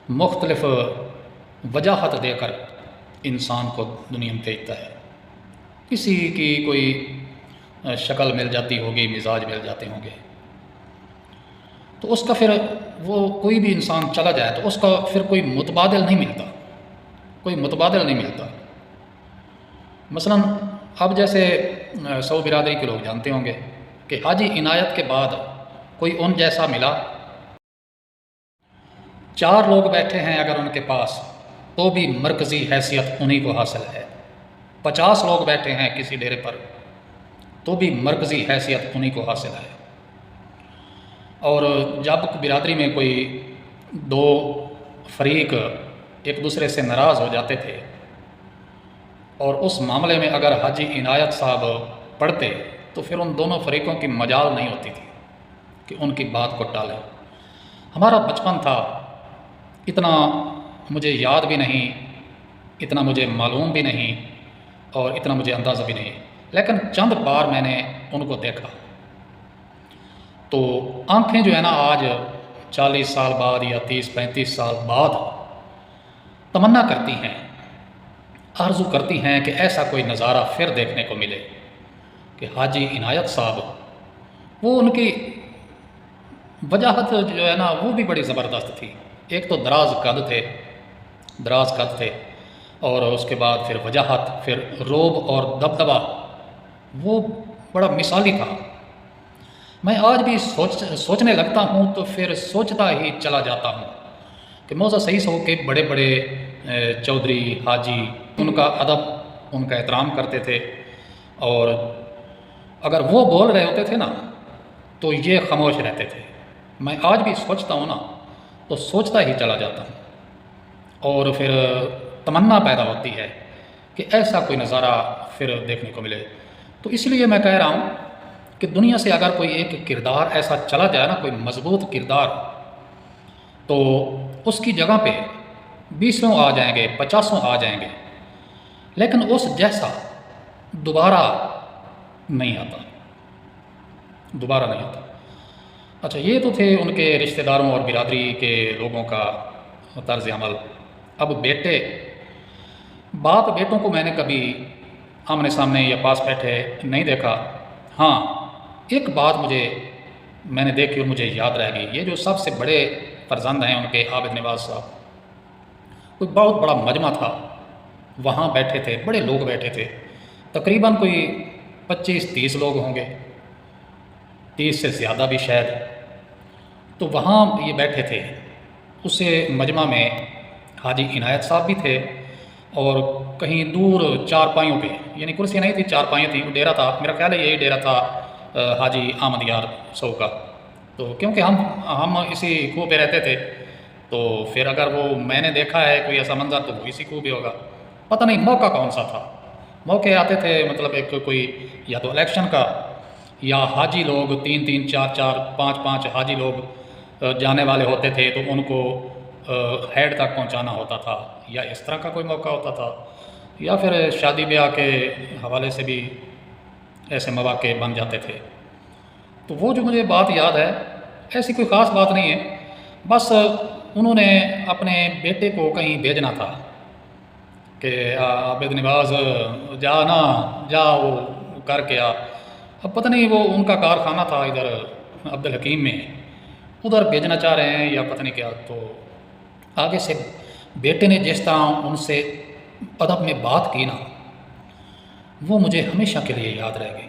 مختلف وجاہت دے کر انسان کو دنیا میں بھیجتا ہے۔ کسی کی کوئی شکل مل جاتی ہوگی، مزاج مل جاتے ہوں گے، تو اس کا پھر وہ کوئی بھی انسان چلا جائے تو اس کا پھر کوئی متبادل نہیں ملتا، کوئی متبادل نہیں ملتا۔ مثلا اب جیسے سو برادری کے لوگ جانتے ہوں گے کہ حاجی عنایت کے بعد کوئی ان جیسا ملا، 4 لوگ بیٹھے ہیں اگر ان کے پاس تو بھی مرکزی حیثیت انہی کو حاصل ہے، 50 لوگ بیٹھے ہیں کسی ڈیرے پر تو بھی مرکزی حیثیت انہی کو حاصل ہے۔ اور جب برادری میں کوئی 2 فریق ایک دوسرے سے ناراض ہو جاتے تھے اور اس معاملے میں اگر حاجی عنایت صاحب پڑھتے تو پھر ان دونوں فریقوں کی مجال نہیں ہوتی تھی کہ ان کی بات کو ٹالیں۔ ہمارا بچپن تھا، اتنا مجھے یاد بھی نہیں، اتنا مجھے معلوم بھی نہیں اور اتنا مجھے اندازہ بھی نہیں، لیکن چند بار میں نے ان کو دیکھا تو آنکھیں جو ہے نا آج 40 سال بعد یا 30-35 سال بعد تمنا کرتی ہیں، آرزو کرتی ہیں کہ ایسا کوئی نظارہ پھر دیکھنے کو ملے کہ حاجی عنایت صاحب، وہ ان کی وجاہت جو ہے نا وہ بھی بڑی زبردست تھی۔ ایک تو دراز قد تھے اور اس کے بعد پھر وجاہت، پھر روب اور دبدبہ، وہ بڑا مثالی تھا۔ میں آج بھی سوچنے لگتا ہوں تو پھر سوچتا ہی چلا جاتا ہوں کہ موضوع صحیح ہو کہ بڑے بڑے چودھری حاجی ان کا ادب، ان کا احترام کرتے تھے، اور اگر وہ بول رہے ہوتے تھے نا تو یہ خاموش رہتے تھے۔ میں آج بھی سوچتا ہوں نا تو سوچتا ہی چلا جاتا ہوں اور پھر تمنا پیدا ہوتی ہے کہ ایسا کوئی نظارہ پھر دیکھنے کو ملے۔ تو اس لیے میں کہہ رہا ہوں کہ دنیا سے اگر کوئی ایک کردار ایسا چلا جائے نا، کوئی مضبوط کردار، تو اس کی جگہ پہ 20 آ جائیں گے، 50 آ جائیں گے، لیکن اس جیسا دوبارہ نہیں آتا، دوبارہ نہیں آتا۔ اچھا، یہ تو تھے ان کے رشتہ داروں اور برادری کے لوگوں کا طرز عمل۔ اب باپ بیٹوں کو میں نے کبھی آمنے سامنے یا پاس بیٹھے نہیں دیکھا۔ ہاں، ایک بات میں نے دیکھی اور مجھے یاد رہ گئی، یہ جو سب سے بڑے فرزند ہیں ان کے عابد نواز صاحب، کوئی بہت بڑا مجمع تھا، وہاں بیٹھے تھے، بڑے لوگ بیٹھے تھے، تقریباً کوئی 25-30 لوگ ہوں گے، 30 سے زیادہ بھی شاید۔ تو وہاں یہ بیٹھے تھے، اسے مجمع میں حاجی عنایت صاحب بھی تھے، اور کہیں دور چارپائیوں پہ، یعنی کرسیاں نہیں تھی، چارپائیاں تھیں، ڈیرا تھا، میرا خیال ہے یہی ڈیرا تھا حاجی احمد یار سو کا۔ تو کیونکہ ہم اسی کنویں پہ رہتے تھے، تو پھر اگر وہ میں نے دیکھا ہے کوئی ایسا منظر تو وہ اسی کنویں پہ ہوگا۔ پتہ نہیں موقع کون سا تھا، موقع آتے تھے، مطلب ایک کوئی یا تو الیکشن کا، یا حاجی لوگ 3-3 4-4 5-5 حاجی لوگ جانے والے ہوتے تھے تو ان کو ہیڈ تک پہنچانا ہوتا تھا، یا اس طرح کا کوئی موقع ہوتا تھا، یا پھر شادی بیاہ کے حوالے سے بھی ایسے مواقع بن جاتے تھے۔ تو وہ جو مجھے بات یاد ہے، ایسی کوئی خاص بات نہیں ہے، بس انہوں نے اپنے بیٹے کو کہیں بھیجنا تھا کہ عابد نواز جا وہ کر کے آ۔ اب پتہ نہیں وہ ان کا کارخانہ تھا ادھر عبدالحکیم میں، ادھر بھیجنا چاہ رہے ہیں یا پتہ نہیں کیا۔ تو آگے سے بیٹے نے جس طرح ان سے ادب میں بات کی نا، وہ مجھے ہمیشہ کے لیے یاد رہ گئی،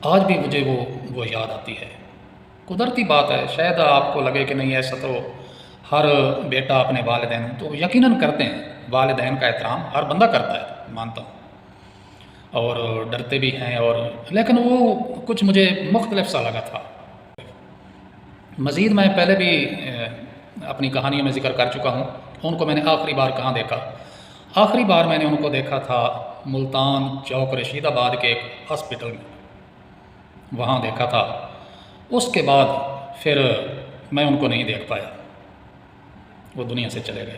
آج بھی مجھے وہ یاد آتی ہے۔ قدرتی بات ہے، شاید آپ کو لگے کہ نہیں ایسا تو ہر بیٹا اپنے والدین تو یقیناً کرتے ہیں، والدین کا احترام ہر بندہ کرتا ہے، مانتا ہوں، اور ڈرتے بھی ہیں، اور لیکن وہ کچھ مجھے مختلف سا لگا تھا۔ مزید میں پہلے بھی اپنی کہانیوں میں ذکر کر چکا ہوں، ان کو میں نے آخری بار کہاں دیکھا۔ آخری بار میں نے ان کو دیکھا تھا ملتان چوک رشید آباد کے ایک ہاسپٹل میں، وہاں دیکھا تھا۔ اس کے بعد پھر میں ان کو نہیں دیکھ پایا، وہ دنیا سے چلے گئے۔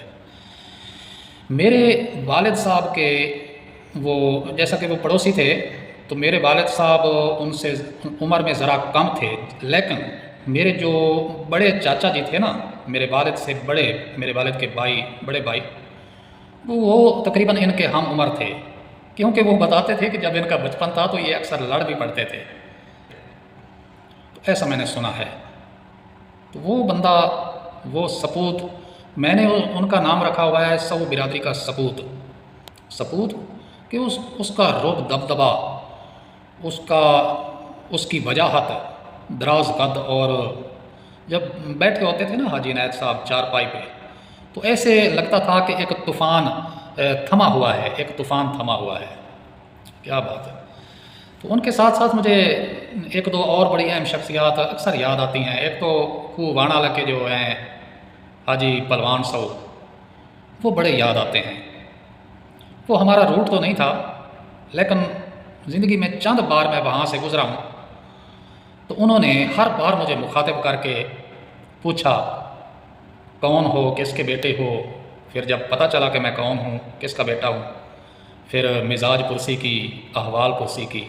میرے والد صاحب کے وہ جیسا کہ وہ پڑوسی تھے، تو میرے والد صاحب ان سے عمر میں ذرا کم تھے، لیکن میرے جو بڑے چاچا جی تھے نا، میرے والد سے بڑے، میرے والد کے بھائی، بڑے بھائی، وہ تقریباً ان کے ہم عمر تھے، کیونکہ وہ بتاتے تھے کہ جب ان کا بچپن تھا تو یہ اکثر لڑ بھی پڑتے تھے، تو ایسا میں نے سنا ہے۔ تو وہ بندہ، وہ سپوت، میں نے ان کا نام رکھا ہوا ہے سو برادری کا سپوت، سپوت کہ اس کا رعب دبدبا، اس کا، اس کی وجاہت، دراز قد، اور جب بیٹھے ہوتے تھے نا حاجی عنایت صاحب چارپائی پہ، تو ایسے لگتا تھا کہ ایک طوفان تھما ہوا ہے، ایک طوفان تھما ہوا ہے۔ کیا بات ہے! تو ان کے ساتھ ساتھ مجھے ایک دو اور بڑی اہم شخصیات اکثر یاد آتی ہیں۔ ایک تو کو وانا لکے جو ہیں حاجی پلوان صاحب، وہ بڑے یاد آتے ہیں۔ وہ ہمارا روٹ تو نہیں تھا، لیکن زندگی میں چند بار میں وہاں سے گزرا ہوں، تو انہوں نے ہر بار مجھے مخاطب کر کے پوچھا کون ہو، کس کے بیٹے ہو۔ پھر جب پتہ چلا کہ میں کون ہوں، کس کا بیٹا ہوں، پھر مزاج پرسی کی، احوال پرسی کی۔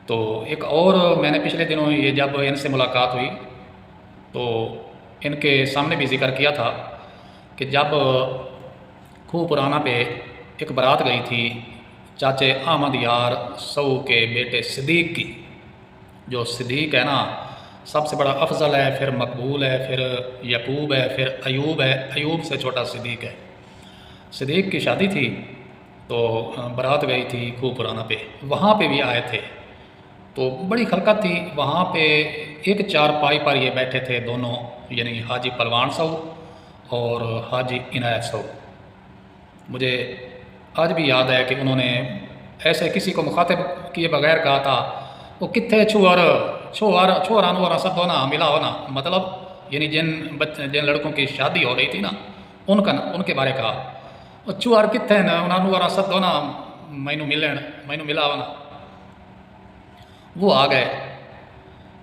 تو ایک اور میں نے پچھلے دنوں یہ جب ان سے ملاقات ہوئی تو ان کے سامنے بھی ذکر کیا تھا کہ جب کھو پرانا پہ ایک بارات گئی تھی چاچے احمد یار سو کے بیٹے صدیق کی، جو صدیق ہے نا سب سے بڑا افضل ہے، پھر مقبول ہے، پھر یعقوب ہے، پھر ایوب ہے، ایوب سے چھوٹا صدیق ہے۔ صدیق کی شادی تھی تو بارات گئی تھی کھو پرانا پہ، وہاں پہ بھی آئے تھے، تو بڑی خلقت تھی وہاں پہ۔ ایک چارپائی پر یہ بیٹھے تھے دونوں، یعنی حاجی پلوان صاحب اور حاجی عنایت صاحب۔ مجھے آج بھی یاد ہے کہ انہوں نے ایسے کسی کو مخاطب کیے بغیر کہا تھا وہ کتنے چھوہر نوہر سب ہونا ملا ہونا، مطلب یعنی جن لڑکوں کی شادی ہو رہی تھی نا ان کے بارے کہا وہ چھوہر کتنے نا نوہر سب ہونا مینو ملا ہونا۔ وہ آ گئے،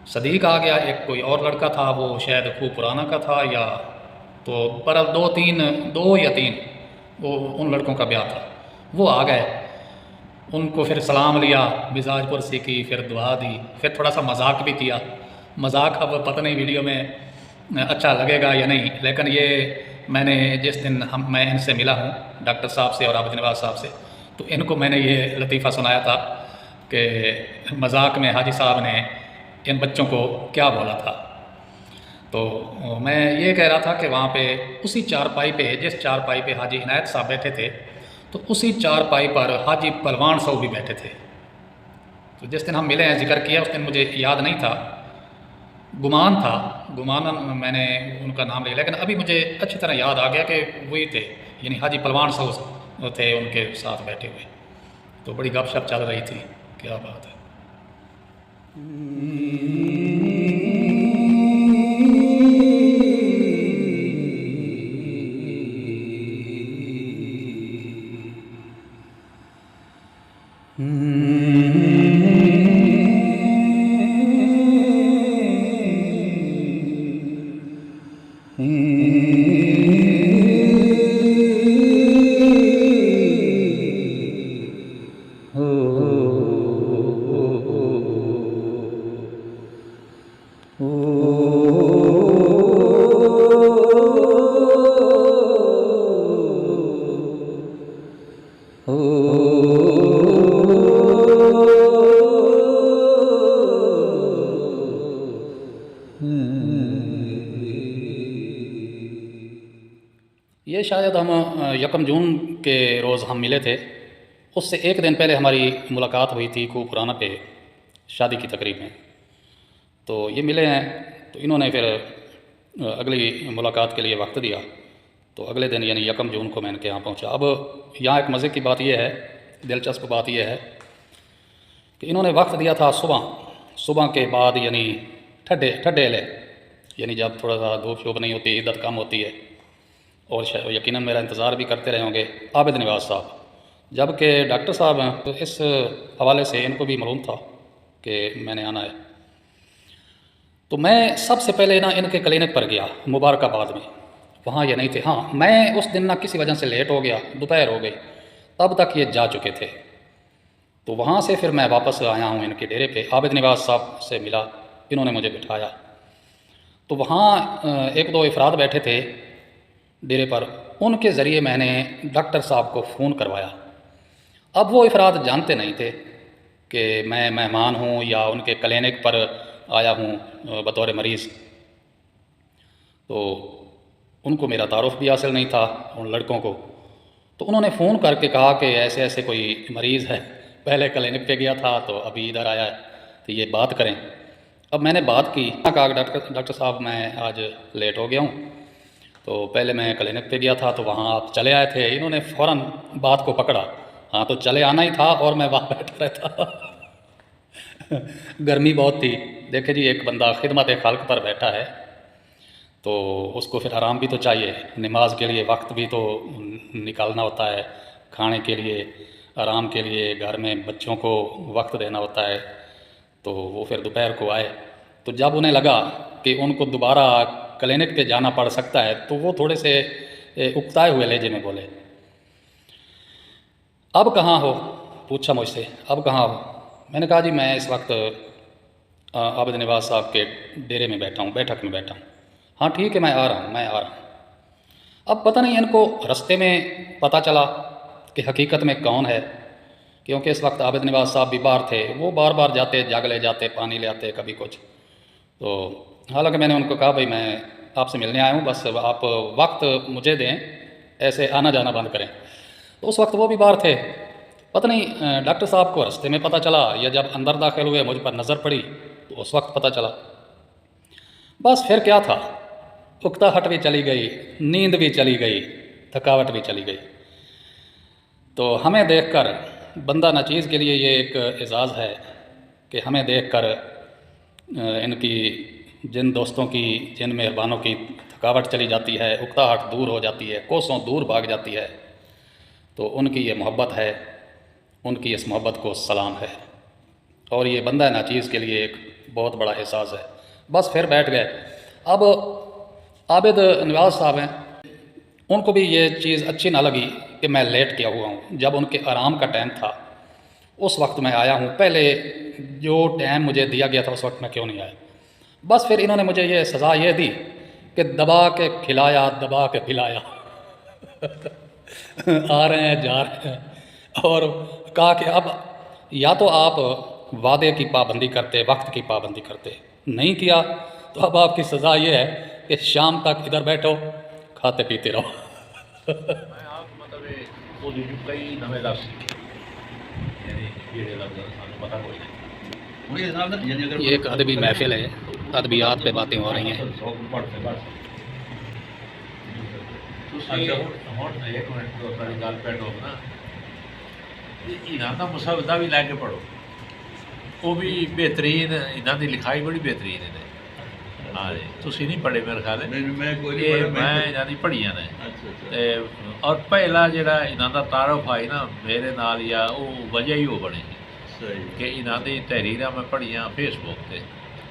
صدیق آ گیا، ایک کوئی اور لڑکا تھا وہ شاید کھو پرانا کا تھا، یا تو پر دو یا تین وہ ان لڑکوں کا بیاہ تھا۔ وہ آ گئے، ان کو پھر سلام لیا، مزاج پرسی کی، پھر دعا دی، پھر تھوڑا سا مذاق بھی کیا۔ مذاق اب پتہ نہیں ویڈیو میں اچھا لگے گا یا نہیں، لیکن یہ میں نے جس دن میں ان سے ملا ہوں ڈاکٹر صاحب سے اور عابد نواز صاحب سے، تو ان کو میں نے یہ لطیفہ سنایا تھا کہ مذاق میں حاجی صاحب نے ان بچوں کو کیا بولا تھا۔ تو میں یہ کہہ رہا تھا کہ وہاں پہ اسی چارپائی پہ، جس چارپائی پہ حاجی عنایت صاحب بیٹھے تھے، تو اسی چارپائی پر حاجی پلوان صاحب بھی بیٹھے تھے۔ تو جس دن ہم ملے ہیں ذکر کیا، اس دن مجھے یاد نہیں تھا، گمان تھا، گمان میں نے ان کا نام لیا، لیکن ابھی مجھے اچھی طرح یاد آ گیا کہ وہی تھے، یعنی حاجی پلوان صاحب تھے ان کے ساتھ بیٹھے ہوئے۔ تو بڑی گپ شپ چل رہی تھی۔ کیا بات ہے! یہ شاید ہم یکم جون کے روز ہم ملے تھے، اس سے ایک دن پہلے ہماری ملاقات ہوئی تھی کھو پرانا پہ شادی کی تقریب میں۔ تو یہ ملے ہیں، تو انہوں نے پھر اگلی ملاقات کے لیے وقت دیا، تو اگلے دن یعنی یکم جون کو میں ان کے یہاں پہنچا۔ اب یہاں ایک مزے کی بات یہ ہے، دلچسپ بات یہ ہے کہ انہوں نے وقت دیا تھا صبح کے بعد، یعنی ٹھڈے لے، یعنی جب تھوڑا سا دھوپ شوپ نہیں ہوتی، عدت کم ہوتی ہے، اور یقیناً میرا انتظار بھی کرتے رہے ہوں گے عابد نواز صاحب، جبکہ ڈاکٹر صاحب ہیں تو اس حوالے سے ان کو بھی معلوم تھا کہ میں نے آنا ہے۔ تو میں سب سے پہلے نا ان کے کلینک پر گیا مبارک آباد میں، وہاں یہ نہیں تھے۔ ہاں، میں اس دن نا کسی وجہ سے لیٹ ہو گیا، دوپہر ہو گئی، تب تک یہ جا چکے تھے۔ تو وہاں سے پھر میں واپس آیا ہوں ان کے ڈیرے پہ، عابد نواز صاحب سے ملا، انہوں نے مجھے بٹھایا، تو وہاں ایک دو افراد بیٹھے تھے ڈیرے پر، ان کے ذریعے میں نے ڈاکٹر صاحب کو فون کروایا۔ اب وہ افراد جانتے نہیں تھے کہ میں مہمان ہوں یا ان کے کلینک پر آیا ہوں بطور مریض، تو ان کو میرا تعارف بھی حاصل نہیں تھا ان لڑکوں کو۔ تو انہوں نے فون کر کے کہا کہ ایسے ایسے کوئی مریض ہے، پہلے کلینک پہ گیا تھا تو ابھی ادھر آیا ہے، تو یہ بات کریں۔ اب میں نے بات کی، کہا کہ ڈاکٹر صاحب میں آج لیٹ ہو گیا ہوں، تو پہلے میں کلینک پہ گیا تھا تو وہاں آپ چلے آئے تھے۔ انہوں نے فوراً بات کو پکڑا، ہاں تو چلے آنا ہی تھا اور میں وہاں بیٹھا رہتا۔ گرمی بہت تھی، دیکھے جی ایک بندہ خدمت خلق پر بیٹھا ہے تو اس کو پھر آرام بھی تو چاہیے، نماز کے لیے وقت بھی تو نکالنا ہوتا ہے، کھانے کے لیے، آرام کے لیے، گھر میں بچوں کو وقت دینا ہوتا ہے۔ تو وہ پھر دوپہر کو آئے، تو جب انہیں لگا کہ ان کو دوبارہ کلینک پہ جانا پڑ سکتا ہے تو وہ تھوڑے سے اکتائے ہوئے لہجے میں بولے، اب کہاں ہو؟ پوچھا مجھ سے، اب کہاں ہو؟ میں نے کہا جی میں اس وقت عابد نواز صاحب کے ڈیرے میں بیٹھا ہوں، بیٹھک میں بیٹھا ہوں۔ ہاں ٹھیک ہے میں آ رہا ہوں، میں آ رہا ہوں۔ اب پتہ نہیں ان کو رستے میں پتہ چلا کہ حقیقت میں کون ہے، کیونکہ اس وقت عابد نواز صاحب بھی باہر تھے، وہ بار بار جاتے، جگ لے جاتے، پانی لے آتے، کبھی کچھ۔ تو حالانکہ میں نے ان کو کہا بھائی میں آپ سے ملنے آیا ہوں، بس آپ وقت مجھے دیں، ایسے آنا جانا بند کریں۔ تو اس وقت وہ بھی باہر تھے، پتہ نہیں ڈاکٹر صاحب کو رستے میں پتہ چلا یا جب اندر داخل ہوئے مجھ پر نظر پڑی تو اس وقت پتہ چلا۔ بس پھر کیا تھا، اکتاہٹ بھی چلی گئی، نیند بھی چلی گئی، تھکاوٹ بھی چلی گئی۔ تو ہمیں دیکھ کر، بندہ ناچیز کے لیے یہ ایک اعزاز ہے کہ ہمیں دیکھ کر ان کی، جن دوستوں کی، جن مہربانوں کی تھکاوٹ چلی جاتی ہے، اکتاہٹ دور ہو جاتی ہے، کوسوں دور بھاگ جاتی ہے، تو ان کی یہ محبت ہے، ان کی اس محبت کو سلام ہے، اور یہ بندہ ناچیز کے لیے ایک بہت بڑا احساس ہے۔ بس پھر بیٹھ گئے۔ اب عابد نواز صاحب ہیں، ان کو بھی یہ چیز اچھی نہ لگی کہ میں لیٹ کیا ہوا ہوں، جب ان کے آرام کا ٹائم تھا اس وقت میں آیا ہوں، پہلے جو ٹائم مجھے دیا گیا تھا اس وقت میں کیوں نہیں آیا۔ بس پھر انہوں نے مجھے یہ سزا یہ دی کہ دبا کے کھلایا، دبا کے پلایا۔ آ رہے ہیں، جا رہے ہیں، اور کہا کہ اب یا تو آپ وعدے کی پابندی کرتے، وقت کی پابندی کرتے، نہیں کیا تو اب آپ کی سزا یہ ہے کہ شام تک ادھر بیٹھو، کھاتے پیتے رہو۔ میں آپ مطلب وہ کئی نویں لفظ یعنی یہ لفظ سانو پتہ کوئی نہیں۔ یہ ایک ادبی محفل ہے، ادبیات پہ باتیں ہو رہی ہیں۔ ہوں ایک منٹ تو ساری گل پیٹ ہو نا، انہوں کا مسودہ بھی لے کے پڑھو، وہ بھی بہترین، انہوں کی لکھائی بڑی بہترین ہے۔ ہاں جی، تھی نہیں پڑھے میرے خیال ہے، میں انہوں کی پڑھیاں نے۔ اور پہلا جڑا انہوں کا تعارف آئی نا میرے نال، یا وہ وجہ ہی وہ بنی کہ انہوں کی تحریراں میں پڑھیاں فیس بک تے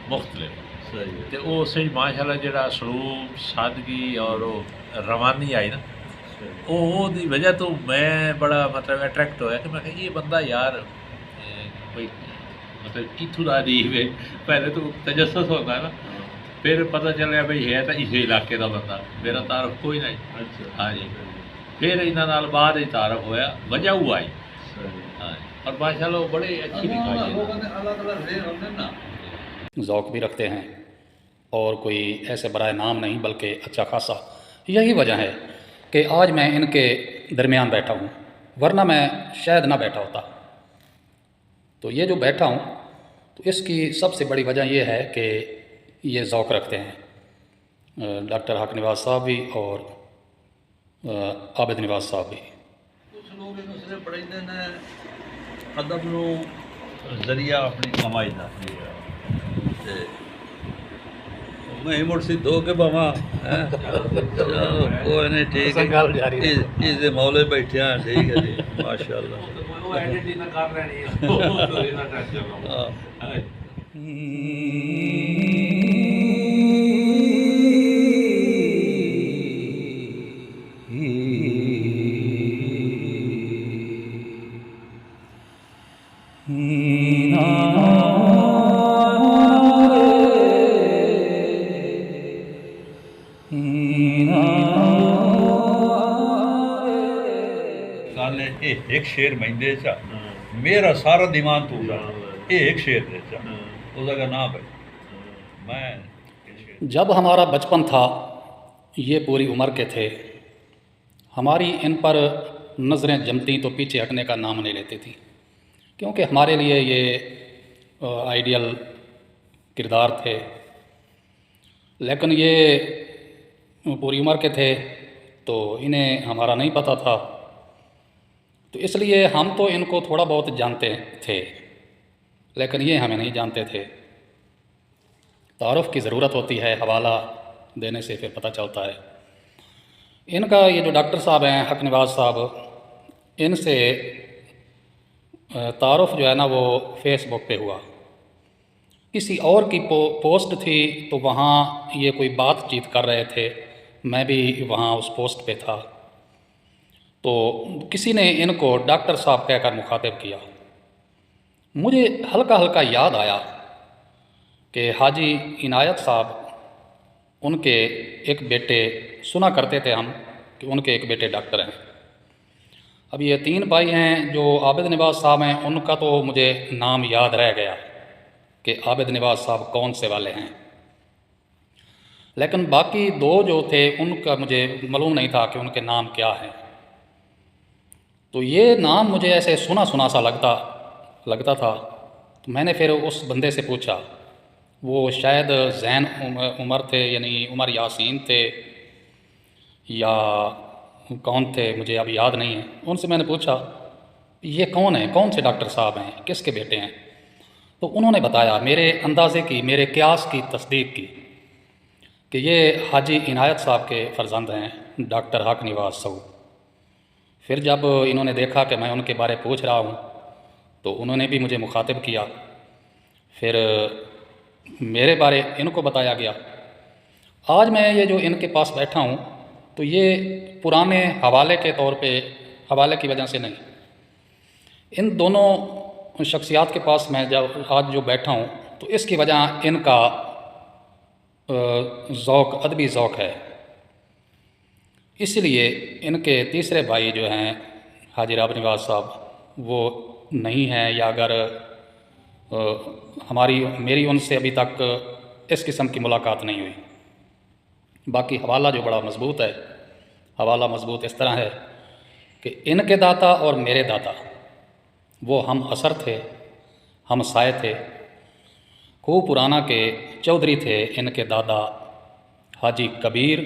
مختلف، تے وہ صحیح ماشاء اللہ جڑا سلوک، سادگی اور روانی آئی نا، وہ دی وجہ تو میں بڑا مطلب اٹریکٹ ہویا کہ میں کہ یہ بندہ یار کوئی مطلب اتوں کا عجیب ہے۔ پہلے تو تجسس ہوتا ہے نا، پھر پتہ چلیا بھائی ہے تو اسی علاقے کا بندہ، میرا تعارف کوئی نہیں۔ ہاں جی، پھر انہوں نال بعد ہی تعارف ہویا، وجہ وہ آئی۔ ہاں، اور ماشاء اللہ بڑی اچھی لکھائی ہے، ذوق بھی رکھتے ہیں، اور کوئی ایسے برائے نام نہیں بلکہ اچھا خاصا۔ یہی وجہ ہے کہ آج میں ان کے درمیان بیٹھا ہوں، ورنہ میں شاید نہ بیٹھا ہوتا۔ تو یہ جو بیٹھا ہوں تو اس کی سب سے بڑی وجہ یہ ہے کہ یہ ذوق رکھتے ہیں، ڈاکٹر حق نواز صاحب بھی اور عابد نواز صاحب بھی۔ کچھ لوگ یہ صرف پڑھتے ہیں ادب نو ذریعہ اپنی کمائی کا، میں مڑ سی دو کے باوا کوئی نہیں، ٹھیک ہے، اس مولے بیٹھے ہیں، ٹھیک ہے جی، ماشاء اللہ۔ گل یہ ایک شیر مہندے چا میرا سارا دیوان تو یہ ایک شیر دے چا اس کا نام ہے میں جب ہمارا بچپن تھا یہ پوری عمر کے تھے، ہماری ان پر نظریں جمتی تو پیچھے ہٹنے کا نام نہیں لیتی تھی، کیونکہ ہمارے لیے یہ آئیڈیل کردار تھے، لیکن یہ پوری عمر کے تھے تو انہیں ہمارا نہیں پتہ تھا، تو اس لیے ہم تو ان کو تھوڑا بہت جانتے تھے لیکن یہ ہمیں نہیں جانتے تھے۔ تعارف کی ضرورت ہوتی ہے، حوالہ دینے سے پھر پتہ چلتا ہے۔ ان کا یہ جو ڈاکٹر صاحب ہیں حق نواز صاحب، ان سے تعارف جو ہے نا وہ فیس بک پہ ہوا، کسی اور کی پوسٹ تھی تو وہاں یہ کوئی بات چیت کر رہے تھے، میں بھی وہاں اس پوسٹ پہ تھا، تو کسی نے ان کو ڈاکٹر صاحب کہہ کر مخاطب کیا۔ مجھے ہلکا ہلکا یاد آیا کہ حاجی عنایت صاحب ان کے ایک بیٹے، سنا کرتے تھے ہم کہ ان کے ایک بیٹے ڈاکٹر ہیں۔ اب یہ 3 بھائی ہیں، جو عابد نواز صاحب ہیں ان کا تو مجھے نام یاد رہ گیا کہ عابد نواز صاحب کون سے والے ہیں، لیکن باقی 2 جو تھے ان کا مجھے معلوم نہیں تھا کہ ان کے نام کیا ہیں۔ تو یہ نام مجھے ایسے سنا سنا سا لگتا تھا، تو میں نے پھر اس بندے سے پوچھا، وہ شاید زین عمر تھے، یعنی عمر یاسین تھے یا کون تھے مجھے اب یاد نہیں ہے۔ ان سے میں نے پوچھا یہ کون ہیں، کون سے ڈاکٹر صاحب ہیں، کس کے بیٹے ہیں؟ تو انہوں نے بتایا، میرے اندازے کی، میرے قیاس کی تصدیق کی کہ یہ حاجی عنایت صاحب کے فرزند ہیں، ڈاکٹر حق نواز صاحب۔ پھر جب انہوں نے دیکھا کہ میں ان کے بارے پوچھ رہا ہوں تو انہوں نے بھی مجھے مخاطب کیا، پھر میرے بارے ان کو بتایا گیا۔ آج میں یہ جو ان کے پاس بیٹھا ہوں تو یہ پرانے حوالے کے طور پہ، حوالے کی وجہ سے نہیں، ان دونوں شخصیات کے پاس میں آج جو بیٹھا ہوں تو اس کی وجہ ان کا ذوق، ادبی ذوق ہے۔ اس لیے ان کے تیسرے بھائی جو ہیں حاجی راب نواز صاحب وہ نہیں ہیں، یا اگر میری ان سے ابھی تک اس قسم کی ملاقات نہیں ہوئی۔ باقی حوالہ جو بڑا مضبوط ہے، حوالہ مضبوط اس طرح ہے کہ ان کے داتا اور میرے داتا وہ ہم اثر تھے، ہم سائے تھے۔ خوب پرانا کے چودھری تھے ان کے دادا حاجی کبیر،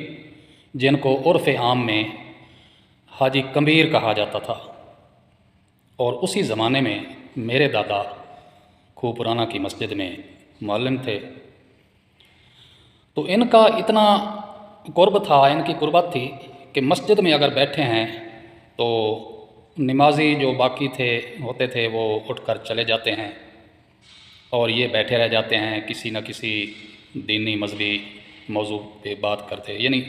جن کو عرف عام میں حاجی کبیر کہا جاتا تھا، اور اسی زمانے میں میرے دادا خوب پرانا کی مسجد میں معلم تھے۔ تو ان کا اتنا قرب تھا، ان کی قربت تھی کہ مسجد میں اگر بیٹھے ہیں تو نمازی جو باقی ہوتے تھے وہ اٹھ کر چلے جاتے ہیں اور یہ بیٹھے رہ جاتے ہیں، کسی نہ کسی دینی مذہبی موضوع پہ بات کرتے، یعنی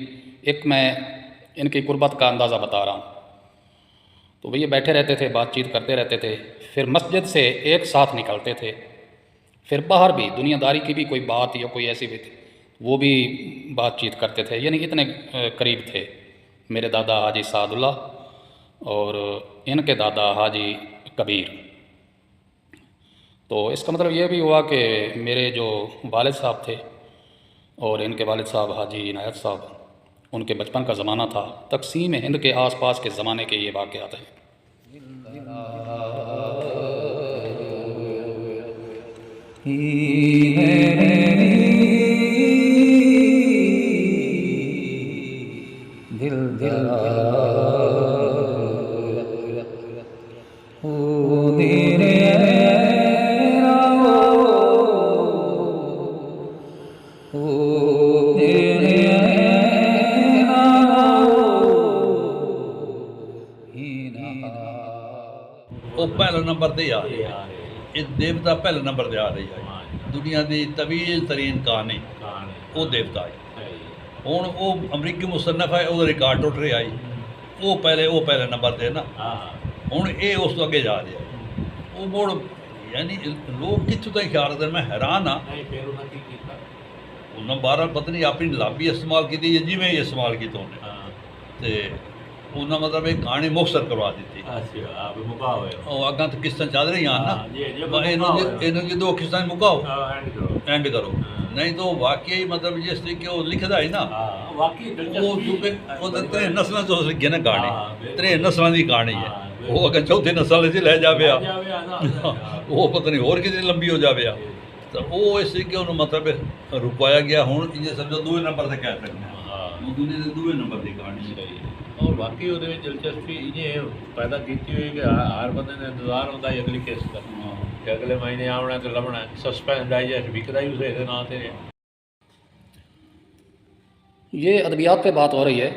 ایک میں ان کی قربت کا اندازہ بتا رہا ہوں۔ تو وہ یہ بیٹھے رہتے تھے، بات چیت کرتے رہتے تھے، پھر مسجد سے ایک ساتھ نکلتے تھے، پھر باہر بھی دنیا داری کی بھی کوئی بات یا کوئی ایسی بھی تھی وہ بھی بات چیت کرتے تھے، یعنی اتنے قریب تھے میرے دادا حاجی سعد اللہ اور ان کے دادا حاجی کبیر۔ تو اس کا مطلب یہ بھی ہوا کہ میرے جو والد صاحب تھے اور ان کے والد صاحب حاجی عنایت صاحب، ان کے بچپن کا زمانہ تھا، تقسیم ہند کے آس پاس کے زمانے کے یہ واقعات ہیں۔ وہ پہلا نمبر تے آ رہی ہے، یہ دیوتا پہلے نمبر تے آ رہی ہے۔ دنیا دی طویل ترین کہانی وہ دیوتا ہے۔ ہوں وہ امریکی مصنف ہے، وہ ریکارڈ ٹوٹ رہا ہے، وہ پہلے نمبر تے نا، ہوں یہ اس تو اگے جا رہا ہے۔ وہ مڑ یعنی لوگ کتوں تک خیال رکھتے ہیں، میں حیران ہاں۔ انہیں بہرحال پتہ نہیں اپنی لابی استعمال کی یا جویں ہی استعمال کیا انہیں ہاں تے انہیں مطلب ایک کہانی مختصر کروا دیتی اچھا آپ مکا ہوئے وہ اگاں تو قسطیں چل رہی ہیں نا جی یہ دو قسطیں مکاؤ اینڈ کرو اینڈ کرو نہیں تو واقعی مطلب جس طریقے وہ لکھدا ہے نا ہاں واقعی وہ ترے نسلوں تو لکھی نا کہانی ترے نسلوں کی کہانی ہے وہ اگر چوتھی نسل سے لے جاوے وہ پتہ نہیں اور کتنی لمبی ہو جاوے تو وہ اس طریقے انہوں مطلب رکوایا گیا ہوں یہ سمجھو دوسرے نمبر سے کہہ سکتے ہیں دنیا کے دوسرے نمبر کی کہانی ہے اور باقی وہ دلچسپی یہ پیدا کی ہوئی کہ ہر بندے نے انتظار ہوتا ہے اگلی قسط کا کہ اگلے مہینے آنا ہے تو لبنا ہے سسپینس ڈائجسٹ وکدا ہی اسے نہ تیرے یہ ادبیات پہ بات ہو رہی ہے.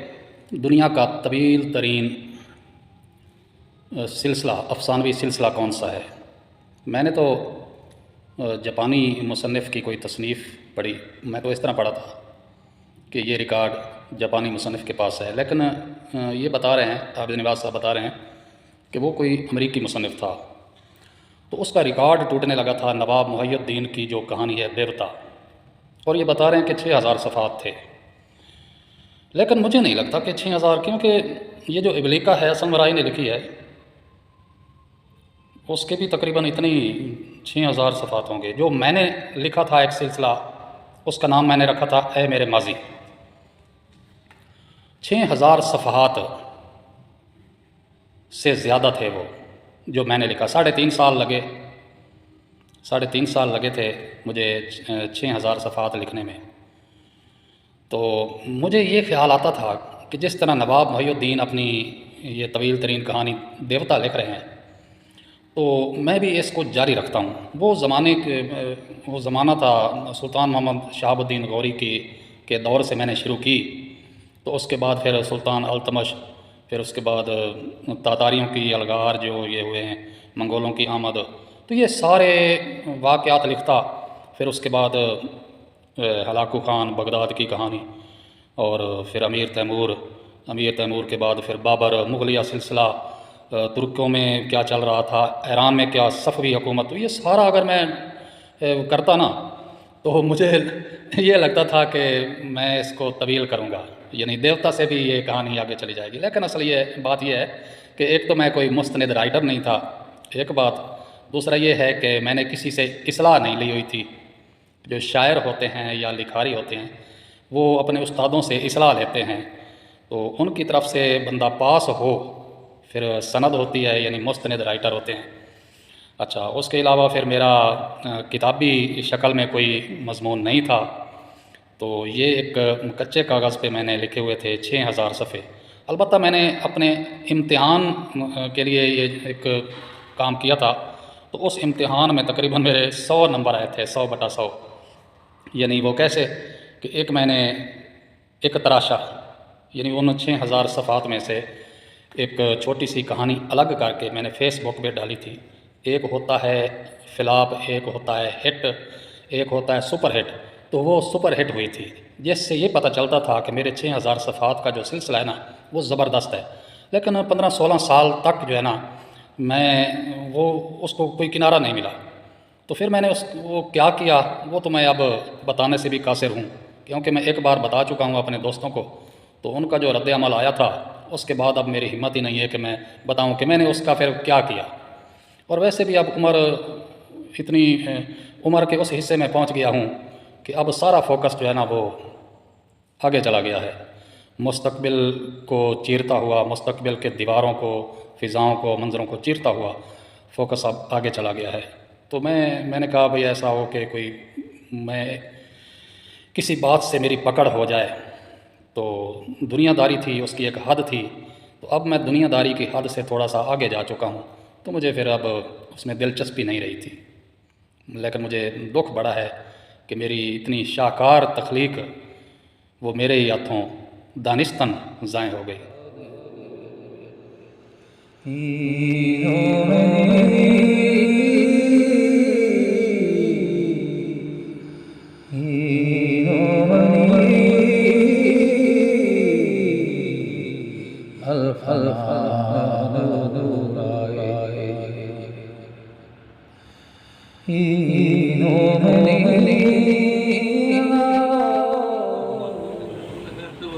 دنیا کا طویل ترین سلسلہ افسانوی سلسلہ کون سا ہے؟ میں نے تو جاپانی مصنف کی کوئی تصنیف پڑھی. میں تو اس طرح پڑھا تھا کہ یہ ریکارڈ جاپانی مصنف کے پاس ہے، لیکن یہ بتا رہے ہیں عابد نواز صاحب بتا رہے ہیں کہ وہ کوئی امریکی مصنف تھا، تو اس کا ریکارڈ ٹوٹنے لگا تھا نواب محی الدین کی جو کہانی ہے دیوتا، اور یہ بتا رہے ہیں کہ 6000 صفحات تھے. لیکن مجھے نہیں لگتا کہ 6000، کیونکہ یہ جو ابلیکا ہے حسن ورائی نے لکھی ہے اس کے بھی تقریباً اتنی 6000 صفحات ہوں گے. جو میں نے لکھا تھا ایک سلسلہ، اس کا نام میں نے رکھا تھا اے میرے ماضی. 6000 صفحات سے زیادہ تھے وہ جو میں نے لکھا. 3.5 سال لگے 3.5 سال لگے تھے مجھے 6000 صفحات لکھنے میں. تو مجھے یہ خیال آتا تھا کہ جس طرح نواب محی الدین اپنی یہ طویل ترین کہانی دیوتا لکھ رہے ہیں تو میں بھی اس کو جاری رکھتا ہوں. وہ زمانہ تھا سلطان محمد شہاب الدین غوری کے دور سے میں نے شروع کی، تو اس کے بعد پھر سلطان التمش، پھر اس کے بعد تاتاریوں کی الغار جو یہ ہوئے ہیں، منگولوں کی آمد، تو یہ سارے واقعات لکھتا. پھر اس کے بعد ہلاکو خان بغداد کی کہانی، اور پھر امیر تیمور کے بعد پھر بابر، مغلیہ سلسلہ، ترکوں میں کیا چل رہا تھا، ایران میں کیا صفوی حکومت. تو یہ سارا اگر میں کرتا نا تو مجھے یہ لگتا تھا کہ میں اس کو طویل کروں گا، یعنی دیوتا سے بھی یہ کہانی آگے چلی جائے گی. لیکن اصل بات یہ ہے کہ ایک تو میں کوئی مستند رائٹر نہیں تھا، ایک بات. دوسرا یہ ہے کہ میں نے کسی سے اصلاح نہیں لی ہوئی تھی. جو شاعر ہوتے ہیں یا لکھاری ہوتے ہیں وہ اپنے استادوں سے اصلاح لیتے ہیں، تو ان کی طرف سے بندہ پاس ہو پھر سند ہوتی ہے، یعنی مستند رائٹر ہوتے ہیں. اچھا، اس کے علاوہ پھر میرا کتابی شکل میں کوئی مضمون نہیں تھا، تو یہ ایک کچے کاغذ پہ میں نے لکھے ہوئے تھے 6000 صفحے. البتہ میں نے اپنے امتحان کے لیے یہ ایک کام کیا تھا، تو اس امتحان میں تقریباً میرے 100 نمبر آئے تھے، 100/100. یعنی وہ کیسے کہ ایک میں نے ایک تراشا، یعنی ان 6000 صفحات میں سے ایک چھوٹی سی کہانی الگ کر کے میں نے فیس بک پہ ڈالی تھی. ایک ہوتا ہے فلاپ، ایک ہوتا ہے ہٹ، ایک ہوتا ہے سپر ہٹ. تو وہ سپر ہٹ ہوئی تھی، جس سے یہ پتہ چلتا تھا کہ میرے 6000 صفحات کا جو سلسلہ ہے نا وہ زبردست ہے. لیکن 15-16 سال تک جو ہے نا میں اس کو کوئی کنارہ نہیں ملا. تو پھر میں نے وہ کیا وہ تو میں اب بتانے سے بھی قاصر ہوں، کیونکہ میں ایک بار بتا چکا ہوں اپنے دوستوں کو، تو ان کا جو رد عمل آیا تھا اس کے بعد اب میری ہمت ہی نہیں ہے کہ میں بتاؤں کہ میں نے اس کا پھر کیا کیا. اور ویسے بھی اب عمر کے اس حصے میں پہنچ گیا ہوں کہ اب سارا فوکس جو ہے نا وہ آگے چلا گیا ہے. مستقبل کو چیرتا ہوا، مستقبل کے دیواروں کو، فضاؤں کو، منظروں کو چیرتا ہوا فوکس اب آگے چلا گیا ہے. تو میں نے کہا بھئی ایسا ہو کہ میں کسی بات سے میری پکڑ ہو جائے. تو دنیا داری تھی، اس کی ایک حد تھی، تو اب میں دنیا داری کی حد سے تھوڑا سا آگے جا چکا ہوں، تو مجھے پھر اب اس میں دلچسپی نہیں رہی تھی. لیکن مجھے دکھ بڑا ہے کہ میری اتنی شاہکار تخلیق وہ میرے ہی ہاتھوں دانستاً ضائع ہو گئی. الفنان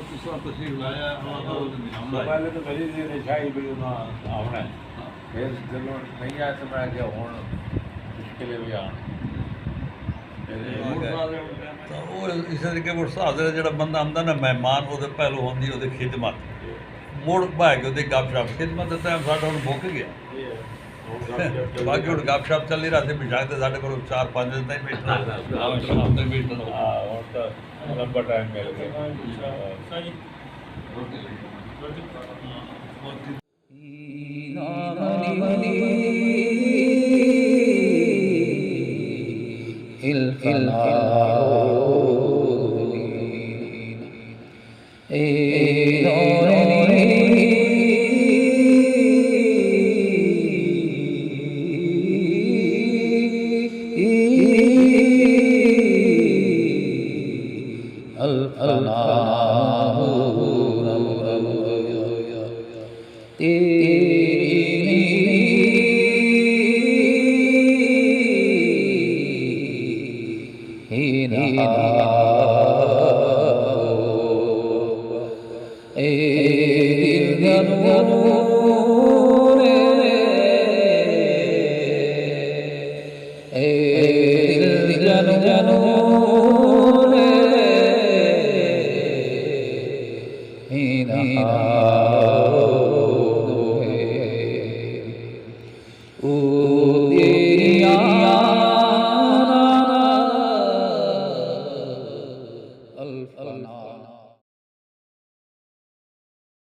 اس طرح تشریف لایا پہلے تو میری دی نشائی بھی آنا ہے پھر چلو نہیں آیا تو میں کیا ہوں مشکلیں بھی آن تو وہ اس طریقے حاضر جڑا بندہ آمدا نا مہمان وہ پہلو ہوندی وہ خدمت مڑ پائے گی وہ گپ شپ خدمت کا ٹائم ساڈا ہوں مک گیا باقی ہوں گپ شپ چل نہیں رہا تھے بچھا کے ساڈے کو 4-5 دن تک بیٹھنا شام تک بیٹھنا لمبا ٹائم مل گیا جانو